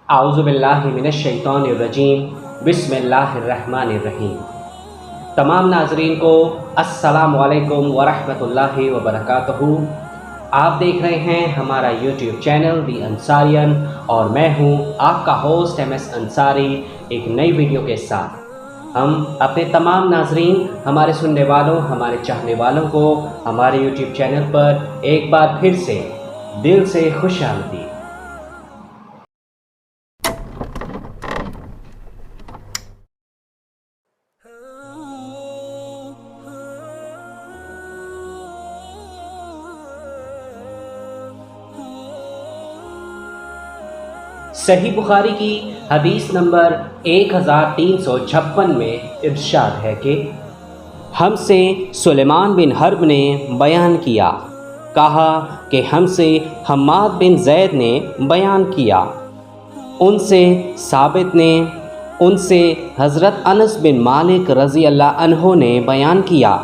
اعوذ باللہ من الشیطان الرجیم بسم اللہ الرحمن الرحیم۔ تمام ناظرین کو السلام علیکم ورحمۃ اللہ وبرکاتہ۔ آپ دیکھ رہے ہیں ہمارا یوٹیوب چینل دی انصاریان اور میں ہوں آپ کا ہوسٹ ایم ایس انصاری ایک نئی ویڈیو کے ساتھ۔ ہم اپنے تمام ناظرین، ہمارے سننے والوں، ہمارے چاہنے والوں کو ہمارے یوٹیوب چینل پر ایک بار پھر سے دل سے خوش آمدید۔ صحیح بخاری کی حدیث نمبر 1356 میں ارشاد ہے کہ ہم سے سلیمان بن حرب نے بیان کیا، کہا کہ ہم سے حماد بن زید نے بیان کیا، ان سے ثابت نے، ان سے حضرت انس بن مالک رضی اللہ عنہ نے بیان کیا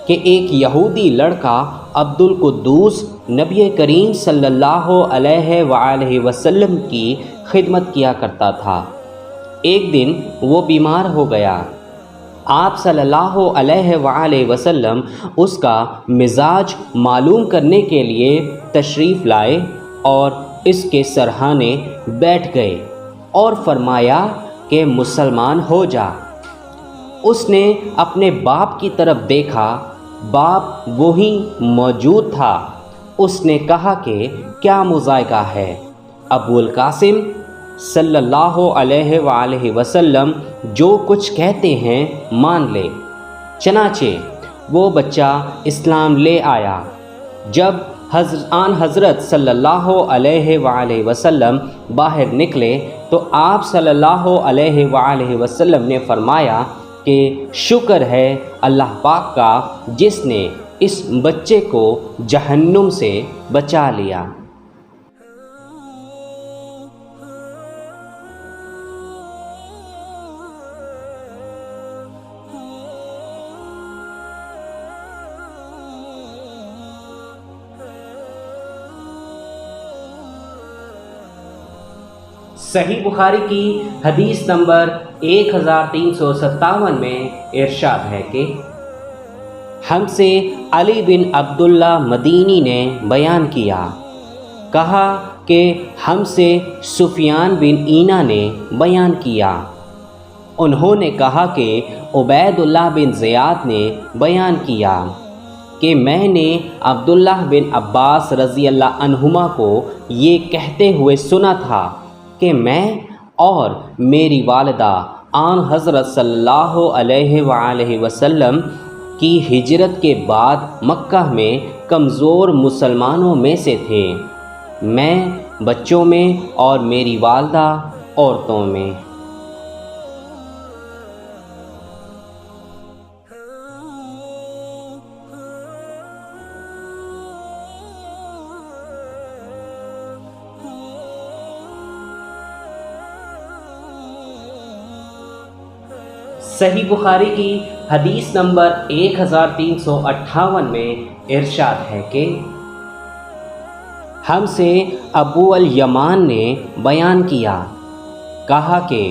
کہ ایک یہودی لڑکا عبد القدوس نبی کریم صلی اللہ علیہ وآلہ وسلم کی خدمت کیا کرتا تھا۔ ایک دن وہ بیمار ہو گیا۔ آپ صلی اللہ علیہ وآلہ وسلم اس کا مزاج معلوم کرنے کے لیے تشریف لائے اور اس کے سرہانے بیٹھ گئے اور فرمایا کہ مسلمان ہو جا۔ اس نے اپنے باپ کی طرف دیکھا، باپ وہی موجود تھا۔ اس نے کہا کہ کیا مذائقہ ہے؟ ابو القاسم صلی اللہ علیہ وآلہ وسلم جو کچھ کہتے ہیں مان لے۔ چنانچہ وہ بچہ اسلام لے آیا۔ جب حضرت صلی اللہ علیہ وآلہ وسلم باہر نکلے تو آپ صلی اللہ علیہ وآلہ وسلم نے فرمایا کہ شکر ہے اللہ پاک کا جس نے اس بچے کو جہنم سے بچا لیا۔ صحیح بخاری کی حدیث نمبر 1357 میں ارشاد ہے کہ ہم سے علی بن عبداللہ مدینی نے بیان کیا، کہا کہ ہم سے سفیان بن عینہ نے بیان کیا، انہوں نے کہا کہ عبید اللہ بن زیاد نے بیان کیا کہ میں نے عبداللہ بن عباس رضی اللہ عنہما کو یہ کہتے ہوئے سنا تھا کہ میں اور میری والدہ آن حضرت صلی اللہ علیہ وآلہ وسلم کی ہجرت کے بعد مکہ میں کمزور مسلمانوں میں سے تھے، میں بچوں میں اور میری والدہ عورتوں میں۔ صحیح بخاری کی حدیث نمبر 1358 میں ارشاد ہے کہ ہم سے ابو الیمان نے بیان کیا، کہا کہ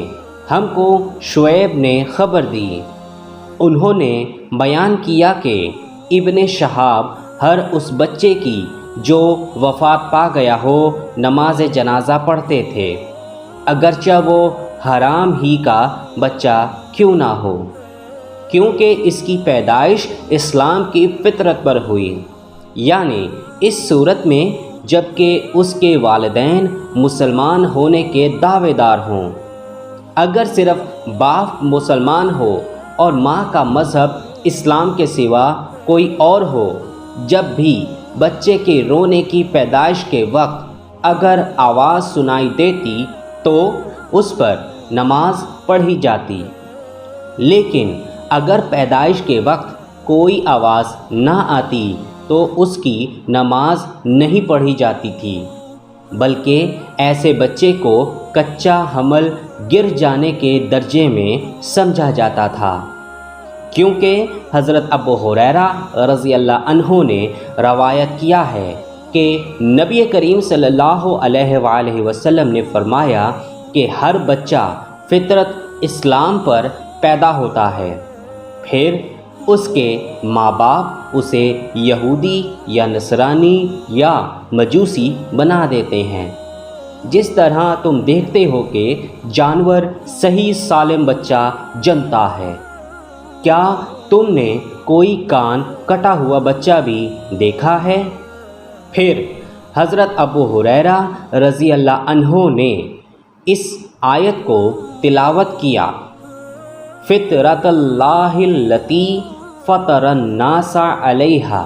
ہم کو شعیب نے خبر دی، انہوں نے بیان کیا کہ ابن شہاب ہر اس بچے کی جو وفات پا گیا ہو نماز جنازہ پڑھتے تھے، اگرچہ وہ حرام ہی کا بچہ کیوں نہ ہو، کیونکہ اس کی پیدائش اسلام کی فطرت پر ہوئی، یعنی اس صورت میں جب کہ اس کے والدین مسلمان ہونے کے دعوے دار ہوں۔ اگر صرف باپ مسلمان ہو اور ماں کا مذہب اسلام کے سوا کوئی اور ہو، جب بھی بچے کے رونے کی پیدائش کے وقت اگر آواز سنائی دیتی تو اس پر نماز پڑھی جاتی، لیکن اگر پیدائش کے وقت کوئی آواز نہ آتی تو اس کی نماز نہیں پڑھی جاتی تھی، بلکہ ایسے بچے کو کچا حمل گر جانے کے درجے میں سمجھا جاتا تھا، کیونکہ حضرت ابو ہریرہ رضی اللہ عنہ نے روایت کیا ہے کہ نبی کریم صلی اللہ علیہ وآلہ وسلم نے فرمایا کہ ہر بچہ فطرت اسلام پر پیدا ہوتا ہے، پھر اس کے ماں باپ اسے یہودی یا نصرانی یا مجوسی بنا دیتے ہیں۔ جس طرح تم دیکھتے ہو کہ جانور صحیح سالم بچہ جنتا ہے، کیا تم نے کوئی کان کٹا ہوا بچہ بھی دیکھا ہے؟ پھر حضرت ابو ہریرہ رضی اللہ عنہ نے اس آیت کو تلاوت کیا، فطرت اللہ التی فطر الناس علیہا،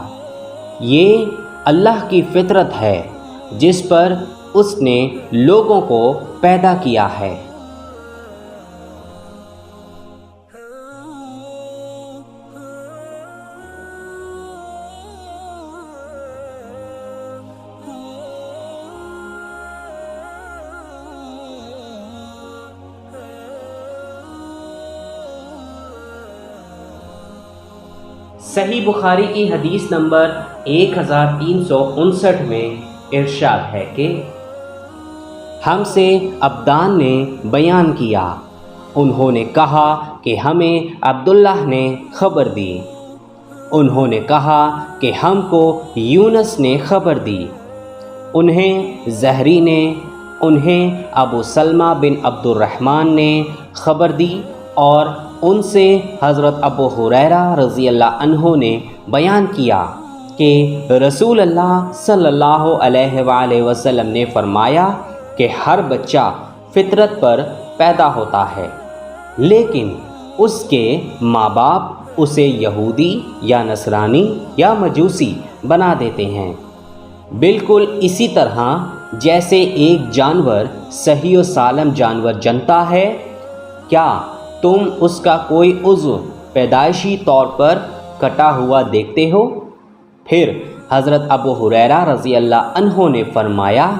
یہ اللہ کی فطرت ہے جس پر اس نے لوگوں کو پیدا کیا ہے۔ صحیح بخاری کی حدیث نمبر 1359 میں ارشاد ہے کہ ہم سے عبدان نے بیان کیا، انہوں نے کہا کہ ہمیں عبداللہ نے خبر دی، انہوں نے کہا کہ ہم کو یونس نے خبر دی، انہیں زہری نے، انہیں ابو سلمہ بن عبد الرحمن نے خبر دی، اور ان سے حضرت ابو ہریرہ رضی اللہ عنہ نے بیان کیا کہ رسول اللہ صلی اللہ علیہ وآلہ وسلم نے فرمایا کہ ہر بچہ فطرت پر پیدا ہوتا ہے، لیکن اس کے ماں باپ اسے یہودی یا نصرانی یا مجوسی بنا دیتے ہیں، بالکل اسی طرح جیسے ایک جانور صحیح و سالم جانور جنتا ہے، کیا تم اس کا کوئی عضو پیدائشی طور پر کٹا ہوا دیکھتے ہو؟ پھر حضرت ابو ہریرہ رضی اللہ عنہ نے فرمایا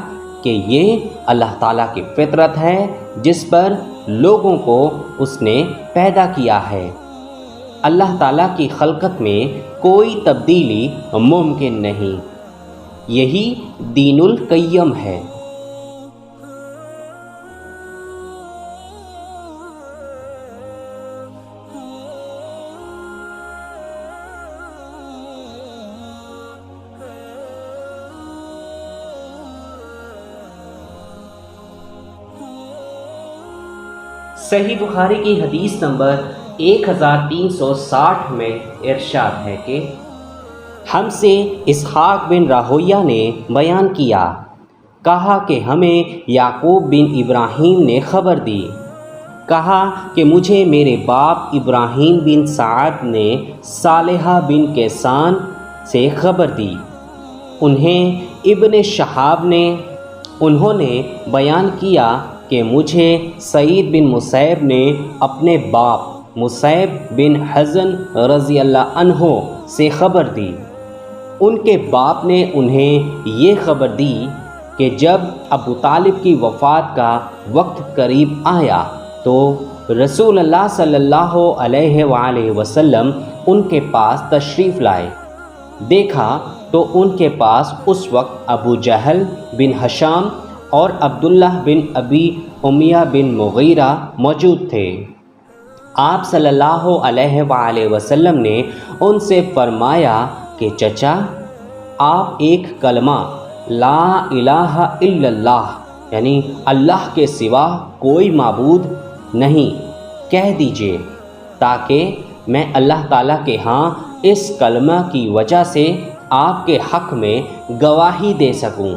کہ یہ اللہ تعالیٰ کی فطرت ہے جس پر لوگوں کو اس نے پیدا کیا ہے۔ اللہ تعالیٰ کی خلقت میں کوئی تبدیلی ممکن نہیں، یہی دین القیم ہے۔ صحیح بخاری کی حدیث نمبر 1360 میں ارشاد ہے کہ ہم سے اسحاق بن راہویہ نے بیان کیا، کہا کہ ہمیں یعقوب بن ابراہیم نے خبر دی، کہا کہ مجھے میرے باپ ابراہیم بن سعد نے صالحہ بن کیسان سے خبر دی، انہیں ابن شہاب نے، انہوں نے بیان کیا کہ مجھے سعید بن مسیب نے اپنے باپ مسیب بن حزن رضی اللہ عنہ سے خبر دی، ان کے باپ نے انہیں یہ خبر دی کہ جب ابو طالب کی وفات کا وقت قریب آیا تو رسول اللہ صلی اللہ علیہ وآلہ وسلم ان کے پاس تشریف لائے، دیکھا تو ان کے پاس اس وقت ابو جہل بن ہشام اور عبداللہ بن ابی امیہ بن مغیرہ موجود تھے۔ آپ صلی اللہ علیہ وآلہ وسلم نے ان سے فرمایا کہ چچا، آپ ایک کلمہ لا الہ الا اللہ یعنی اللہ کے سوا کوئی معبود نہیں کہہ دیجئے، تاکہ میں اللہ تعالیٰ کے ہاں اس کلمہ کی وجہ سے آپ کے حق میں گواہی دے سکوں۔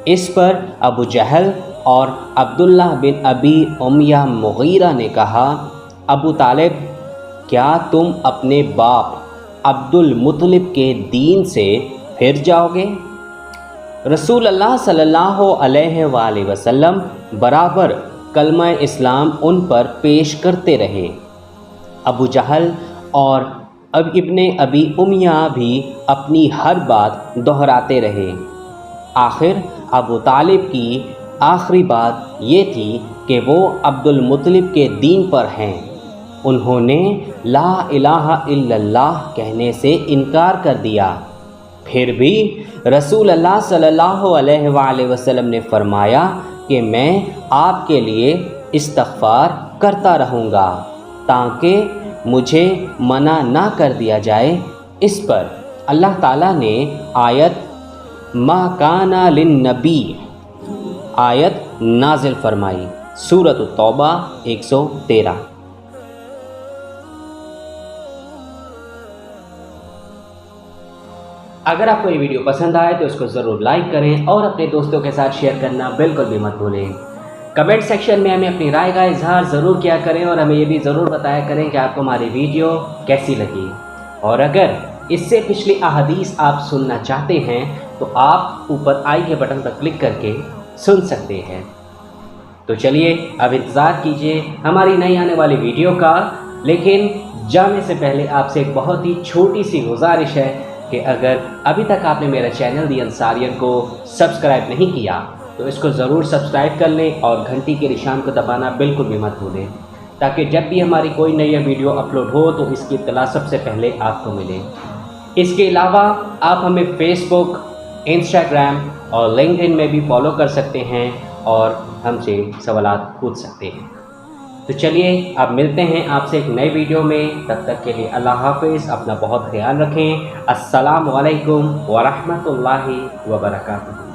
اس پر ابو جہل اور عبداللہ بن ابی امیہ مغیرہ نے کہا، ابو طالب، کیا تم اپنے باپ عبد المطلب کے دین سے پھر جاؤ گے؟ رسول اللہ صلی اللہ علیہ وآلہ وسلم برابر کلمہ اسلام ان پر پیش کرتے رہے۔ ابو جہل اور ابن ابی امیہ بھی اپنی ہر بات دہراتے رہے۔ آخر ابو طالب کی آخری بات یہ تھی کہ وہ عبد المطلب کے دین پر ہیں، انہوں نے لا الہ الا اللہ کہنے سے انکار کر دیا۔ پھر بھی رسول اللہ صلی اللہ علیہ وآلہ وسلم نے فرمایا کہ میں آپ کے لیے استغفار کرتا رہوں گا تاکہ مجھے منع نہ کر دیا جائے۔ اس پر اللہ تعالیٰ نے آیت ما کان للنبی آیت نازل فرمائی، سورۃ التوبہ 113۔ اگر آپ کو یہ ویڈیو پسند آئے تو اس کو ضرور لائک کریں اور اپنے دوستوں کے ساتھ شیئر کرنا بالکل بھی مت بھولیں۔ کمنٹ سیکشن میں ہمیں اپنی رائے کا اظہار ضرور کیا کریں اور ہمیں یہ بھی ضرور بتایا کریں کہ آپ کو ہماری ویڈیو کیسی لگی، اور اگر اس سے پچھلی احادیث آپ سننا چاہتے ہیں تو آپ اوپر آئی کے بٹن پر کلک کر کے سن سکتے ہیں۔ تو چلیے اب انتظار کیجیے ہماری نئی آنے والی ویڈیو کا، لیکن جانے سے پہلے آپ سے ایک بہت ہی چھوٹی سی گزارش ہے کہ اگر ابھی تک آپ نے میرا چینل دی انصاریت کو سبسکرائب نہیں کیا تو اس کو ضرور سبسکرائب کر لیں اور گھنٹی کے نشان کو دبانا بالکل بھی مت بھولیں، تاکہ جب بھی ہماری کوئی نئی ویڈیو اپلوڈ ہو تو اس کی اطلاع سب سے پہلے آپ کو ملے۔ اس کے علاوہ آپ ہمیں فیس بک، انسٹاگرام اور لنکڈ ان میں بھی فالو کر سکتے ہیں اور ہم سے سوالات پوچھ سکتے ہیں۔ تو چلیے اب ملتے ہیں آپ سے ایک نئی ویڈیو میں، تب تک کے لیے اللہ حافظ، اپنا بہت خیال رکھیں۔ السلام علیکم ورحمۃ اللہ وبرکاتہ۔